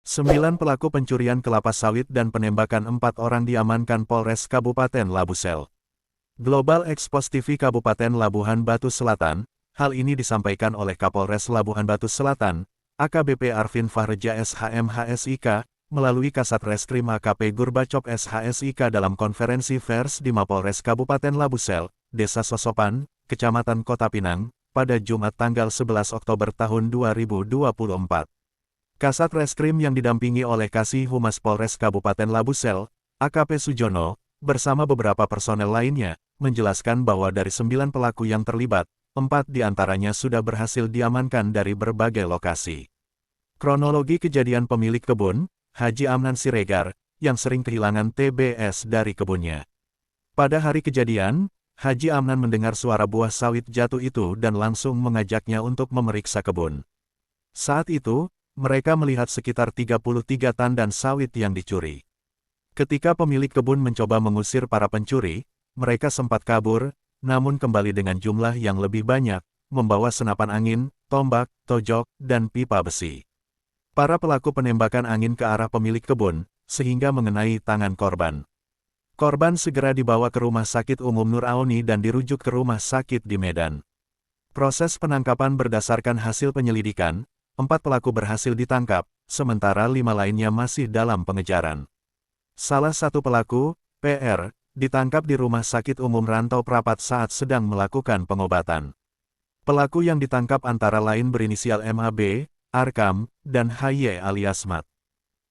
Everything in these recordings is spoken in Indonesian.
9 pelaku pencurian kelapa sawit dan penembakan 4 orang diamankan Polres Kabupaten Labusel. Global Expos TV Kabupaten Labuhan Batu Selatan, hal ini disampaikan oleh Kapolres Labuhan Batu Selatan, AKBP Arvin Fahreja SHM-HSIK, melalui Kasat Reskrim AKP Gurbacop SHSIK dalam konferensi pers di Mapolres Kabupaten Labusel, Desa Sosopan, Kecamatan Kota Pinang, pada Jumat tanggal 11 Oktober tahun 2024. Kasat Reskrim yang didampingi oleh Kasih Humas Polres Kabupaten Labusel, AKP Sujono, bersama beberapa personel lainnya, menjelaskan bahwa dari 9 pelaku yang terlibat, 4 diantaranya sudah berhasil diamankan dari berbagai lokasi. Kronologi kejadian pemilik kebun, Haji Amnan Siregar, yang sering kehilangan TBS dari kebunnya. Pada hari kejadian, Haji Amnan mendengar suara buah sawit jatuh itu dan langsung mengajaknya untuk memeriksa kebun. Saat itu, mereka melihat sekitar 33 tandan sawit yang dicuri. Ketika pemilik kebun mencoba mengusir para pencuri, mereka sempat kabur, namun kembali dengan jumlah yang lebih banyak, membawa senapan angin, tombak, tojok, dan pipa besi. Para pelaku penembakan angin ke arah pemilik kebun, sehingga mengenai tangan korban. Korban segera dibawa ke Rumah Sakit Umum Nur Aoni dan dirujuk ke rumah sakit di Medan. Proses penangkapan berdasarkan hasil penyelidikan, 4 pelaku berhasil ditangkap, sementara 5 lainnya masih dalam pengejaran. Salah satu pelaku, PR, ditangkap di Rumah Sakit Umum Rantau Prapat saat sedang melakukan pengobatan. Pelaku yang ditangkap antara lain berinisial MAB, Arkam, dan HY alias Mat.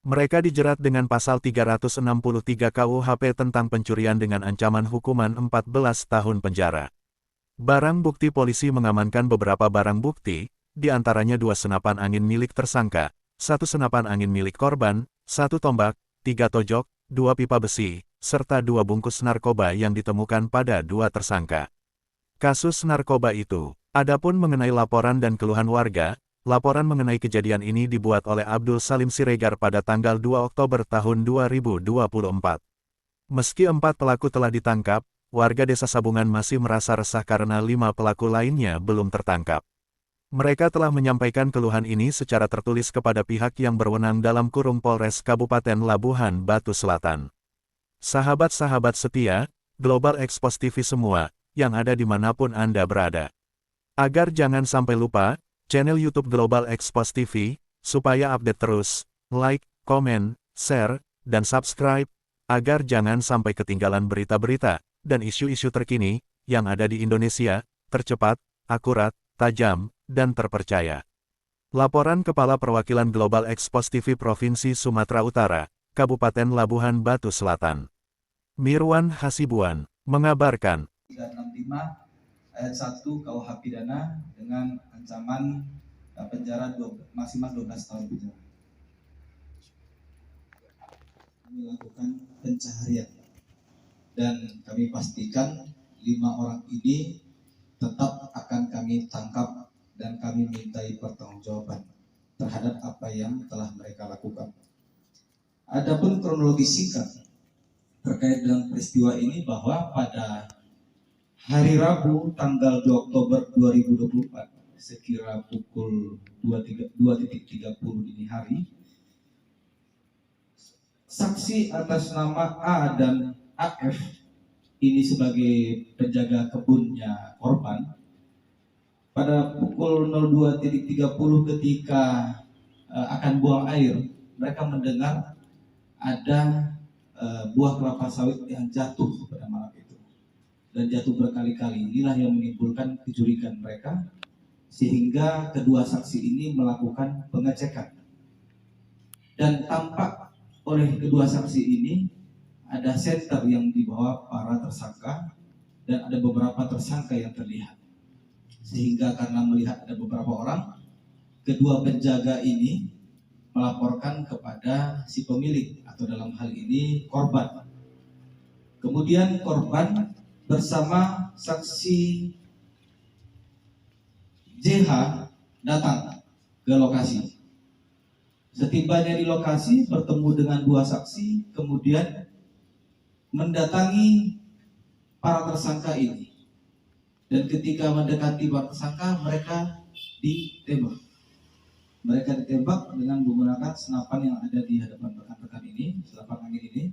Mereka dijerat dengan pasal 363 KUHP tentang pencurian dengan ancaman hukuman 14 tahun penjara. Barang bukti polisi mengamankan beberapa barang bukti, di antaranya 2 senapan angin milik tersangka, 1 senapan angin milik korban, 1 tombak, 3 tojok, 2 pipa besi, serta 2 bungkus narkoba yang ditemukan pada 2 tersangka. Kasus narkoba itu. Adapun mengenai laporan dan keluhan warga, laporan mengenai kejadian ini dibuat oleh Abdul Salim Siregar pada tanggal 2 Oktober tahun 2024. Meski 4 pelaku telah ditangkap, warga Desa Sabungan masih merasa resah karena 5 pelaku lainnya belum tertangkap. Mereka telah menyampaikan keluhan ini secara tertulis kepada pihak yang berwenang dalam kurung Polres Kabupaten Labuhan Batu Selatan. Sahabat-sahabat setia, Global Expos TV semua, yang ada dimanapun Anda berada. Agar jangan sampai lupa, channel YouTube Global Expos TV, supaya update terus, like, komen, share, dan subscribe, agar jangan sampai ketinggalan berita-berita, dan isu-isu terkini, yang ada di Indonesia, tercepat, akurat, tajam, dan terpercaya. Laporan Kepala Perwakilan Global Expos TV Provinsi Sumatera Utara, Kabupaten Labuhan Batu Selatan. Mirwan Hasibuan, mengabarkan. 365 ayat 1 KUH pidana dengan ancaman penjara maksimal 12 tahun penjara. Melakukan pencaharian dan kami pastikan 5 orang ini tetap akan kami tangkap dan kami mintai pertanggungjawaban terhadap apa yang telah mereka lakukan. Adapun kronologi singkat terkait dengan peristiwa ini bahwa pada hari Rabu tanggal 2 Oktober 2024 sekira pukul 2.30 dini hari, saksi atas nama A dan AF ini sebagai penjaga kebunnya korban pada pukul 02.30 ketika akan buang air, mereka mendengar ada buah kelapa sawit yang jatuh pada malam itu dan jatuh berkali-kali. Inilah yang menimbulkan kecurigaan mereka sehingga kedua saksi ini melakukan pengecekan dan tampak oleh kedua saksi ini ada senter yang dibawa para tersangka dan ada beberapa tersangka yang terlihat. Sehingga karena melihat ada beberapa orang, kedua penjaga ini melaporkan kepada si pemilik atau dalam hal ini korban. Kemudian korban bersama saksi JH datang ke lokasi. Setibanya di lokasi bertemu dengan 2 saksi, kemudian mendatangi para tersangka ini. Dan ketika mendekati para tersangka, mereka ditembak. mereka ditembak dengan menggunakan senapan yang ada di hadapan rekan-rekan ini, senapan angin ini.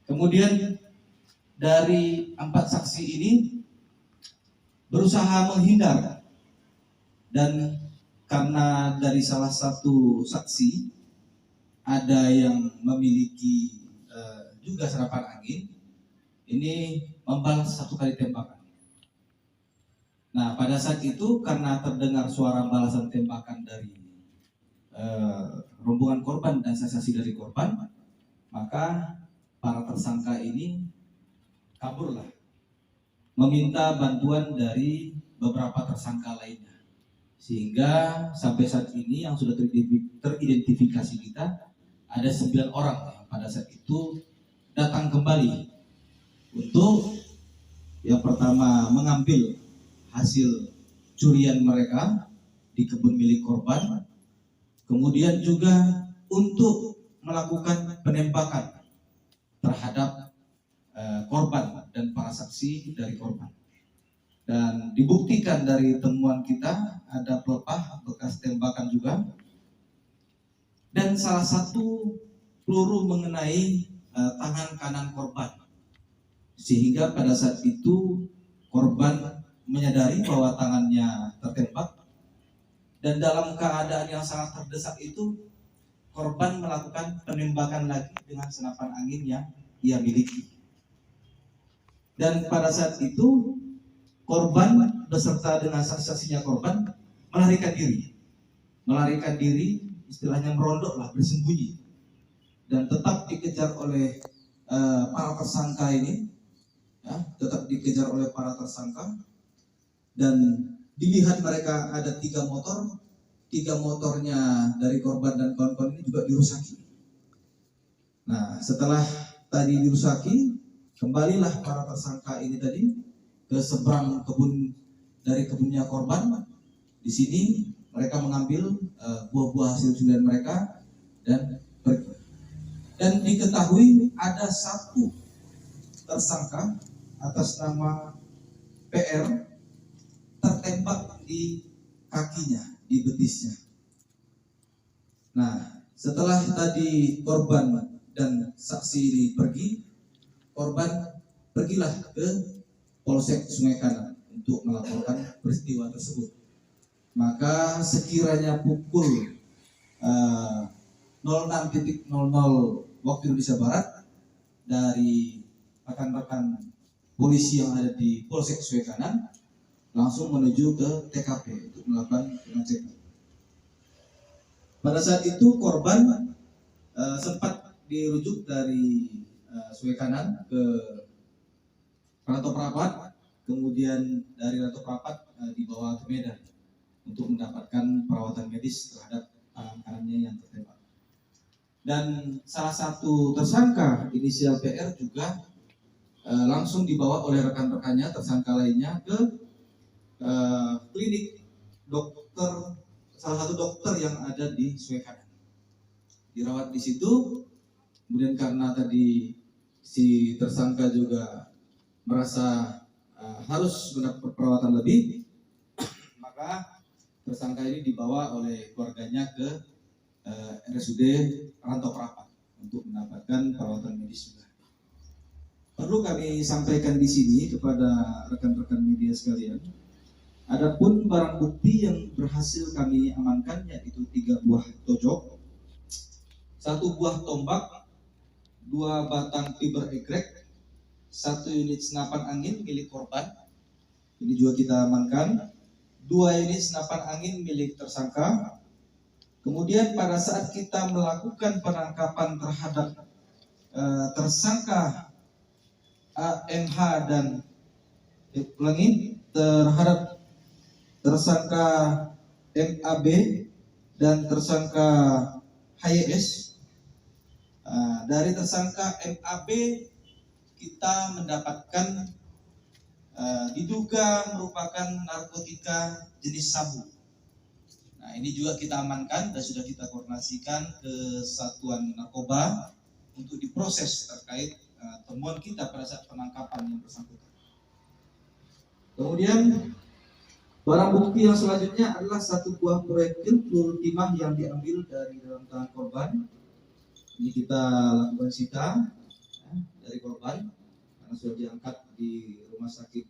Kemudian dari 4 saksi ini berusaha menghindar, dan karena dari salah satu saksi ada yang memiliki juga senapan angin, ini membalas 1 kali tembakan. Nah, pada saat itu karena terdengar suara balasan tembakan dari rombongan korban dan saksi dari korban, maka para tersangka ini kaburlah, meminta bantuan dari beberapa tersangka lainnya. Sehingga sampai saat ini yang sudah teridentifikasi kita ada 9 orang yang pada saat itu datang kembali untuk yang pertama mengambil hasil curian mereka di kebun milik korban, kemudian juga untuk melakukan penembakan terhadap korban dan para saksi dari korban. Dan dibuktikan dari temuan kita ada pelepah bekas tembakan juga, dan salah satu peluru mengenai tangan kanan korban, sehingga pada saat itu korban menyadari bahwa tangannya tertembak, dan dalam keadaan yang sangat terdesak itu korban melakukan penembakan lagi dengan senapan angin yang ia miliki. Dan pada saat itu korban beserta dengan saksi-saksinya korban melarikan diri, istilahnya merondok lah, bersembunyi, dan tetap dikejar oleh para tersangka ini, ya, dan dilihat mereka ada 3 motor, 3 motornya dari korban dan kawan-kawan ini juga dirusaki. Nah, setelah tadi dirusaki, kembalilah para tersangka ini tadi ke seberang kebun dari kebunnya korban. Di sini mereka mengambil buah-buah hasil curian mereka dan pergi. Dan diketahui ada 1 tersangka atas nama PR tertembak di kakinya, di betisnya. Nah, setelah tadi korban dan saksi ini pergi, korban pergilah ke Polsek Sungai Kanan untuk melaporkan peristiwa tersebut. Maka sekiranya pukul 06.00 waktu Indonesia Barat, dari rekan-rekan polisi yang ada di Polsek Sungai Kanan langsung menuju ke TKP untuk melakukan pengecekan. Pada saat itu korban sempat dirujuk dari Sungai Kanan ke Ranto Prapat, kemudian dari Ranto Prapat dibawa ke Medan untuk mendapatkan perawatan medis terhadap tangan kanannya yang tertembak. Dan salah satu tersangka inisial PR juga langsung dibawa oleh rekan-rekannya, tersangka lainnya, ke klinik dokter, salah satu dokter yang ada di Sungai Kanan. Dirawat di situ, kemudian karena tadi si tersangka juga merasa harus mendapat perawatan lebih, maka tersangka ini dibawa oleh keluarganya ke RSUD Ranto Prapat untuk mendapatkan perawatan medis juga. Perlu kami sampaikan di sini kepada rekan-rekan media sekalian, adapun barang bukti yang berhasil kami amankan yaitu 3 buah tojok, 1 buah tombak, 2 batang fiber egrek, 1 unit senapan angin milik korban, ini juga kita amankan, 2 unit senapan angin milik tersangka. Kemudian pada saat kita melakukan penangkapan terhadap tersangka AMH dan terhadap tersangka MAB dan tersangka HYS, dari tersangka MAB kita mendapatkan diduga merupakan narkotika jenis sabu. Nah, ini juga kita amankan dan sudah kita koordinasikan ke Satuan Narkoba untuk diproses terkait temuan kita pada saat penangkapan yang bersangkutan. Kemudian Barang bukti yang selanjutnya adalah satu buah proyektil peluru timah yang diambil dari dalam tangan korban. Ini kita lakukan sita dari korban karena sudah diangkat di rumah sakit